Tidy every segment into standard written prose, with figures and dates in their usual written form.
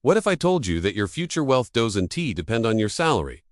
What if I told you that your future wealth doesn't depend on your salary,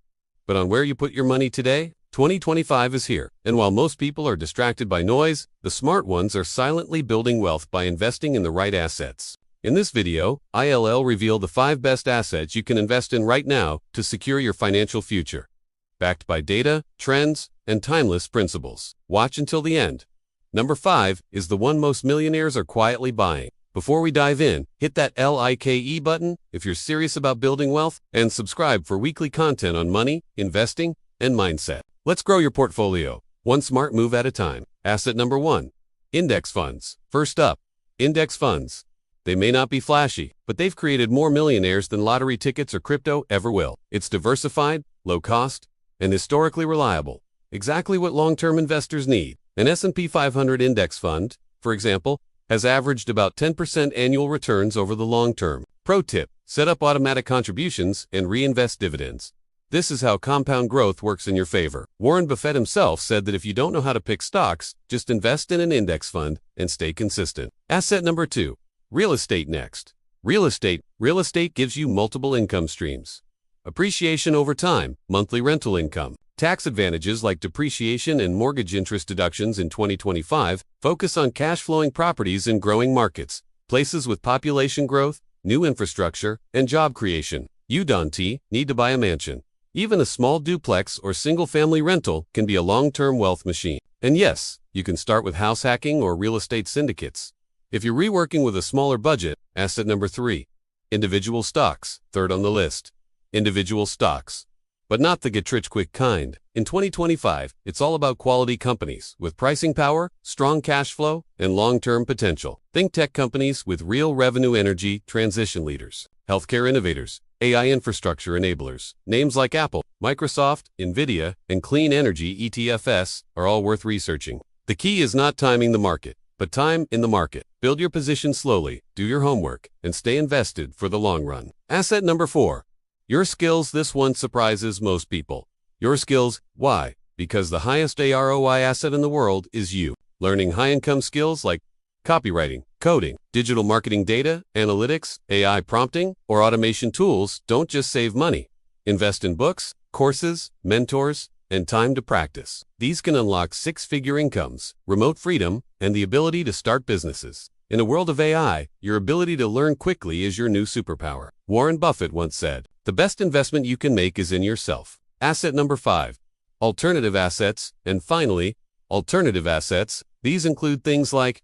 but on where you put your money today? 2025 is here, and while most people are distracted by noise, the smart ones are silently building wealth by investing in the right assets. In this video, I'll reveal the 5 best assets you can invest in right now to secure your financial future. Backed by data, trends, and timeless principles. Watch until the end. Number 5 is the one most millionaires are quietly buying. Before we dive in, hit that like button if you're serious about building wealth, and subscribe for weekly content on money, investing, and mindset. Let's grow your portfolio, one smart move at a time. Asset number 1. Index funds. First up, index funds. They may not be flashy, but they've created more millionaires than lottery tickets or crypto ever will. It's diversified, low cost, and historically reliable. Exactly what long-term investors need. An S&P 500 index fund, for example, has averaged about 10% annual returns over the long term. Pro tip: set up automatic contributions and reinvest dividends. This is how compound growth works in your favor. Warren Buffett himself said that if you don't know how to pick stocks, just invest in an index fund and stay consistent. Asset number 2. Real estate next. Real estate gives you multiple income streams. Appreciation over time, monthly rental income. Tax advantages like depreciation and mortgage interest deductions in 2025 focus on cash-flowing properties in growing markets, places with population growth, new infrastructure, and job creation. You don't need to buy a mansion. Even a small duplex or single-family rental can be a long-term wealth machine. And yes, you can start with house hacking or real estate syndicates. If you're reworking with a smaller budget, asset number 3. Individual stocks, third on the list. Individual stocks. But not the get-rich-quick kind. In 2025, it's all about quality companies with pricing power, strong cash flow, and long-term potential. Think tech companies with real revenue, energy transition leaders, healthcare innovators, AI infrastructure enablers. Names like Apple, Microsoft, Nvidia, and clean energy ETFs are all worth researching. The key is not timing the market, but time in the market. Build your position slowly, do your homework, and stay invested for the long run. Asset number 4. Your skills. This one surprises most people. Your skills. Why? Because the highest ROI asset in the world is you. Learning high-income skills like copywriting, coding, digital marketing, data, analytics, AI prompting, or automation tools don't just save money. Invest in books, courses, mentors, and time to practice. These can unlock 6-figure incomes, remote freedom, and the ability to start businesses. In a world of AI, your ability to learn quickly is your new superpower. Warren Buffett once said, "The best investment you can make is in yourself." Asset number 5. Alternative assets. And finally, alternative assets. These include things like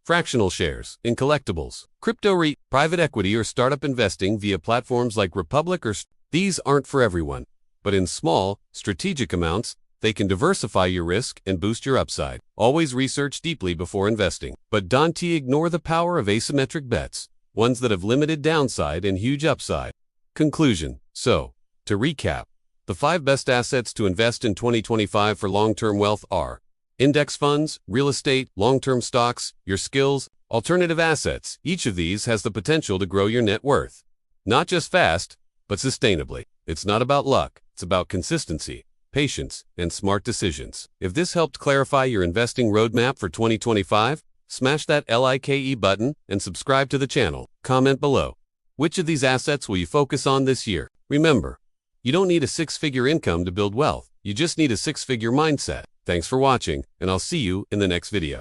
fractional shares in collectibles, crypto REIT, private equity, or startup investing via platforms like Republic or These aren't for everyone, but in small, strategic amounts, they can diversify your risk and boost your upside. Always research deeply before investing, but don't ignore the power of asymmetric bets, ones that have limited downside and huge upside. Conclusion. So, to recap, the 5 best assets to invest in 2025 for long-term wealth are index funds, real estate, long-term stocks, your skills, alternative assets. Each of these has the potential to grow your net worth. Not just fast, but sustainably. It's not about luck, it's about consistency, patience, and smart decisions. If this helped clarify your investing roadmap for 2025, smash that like button and subscribe to the channel. Comment below. Which of these assets will you focus on this year? Remember, you don't need a 6-figure income to build wealth. You just need a 6-figure mindset. Thanks for watching, and I'll see you in the next video.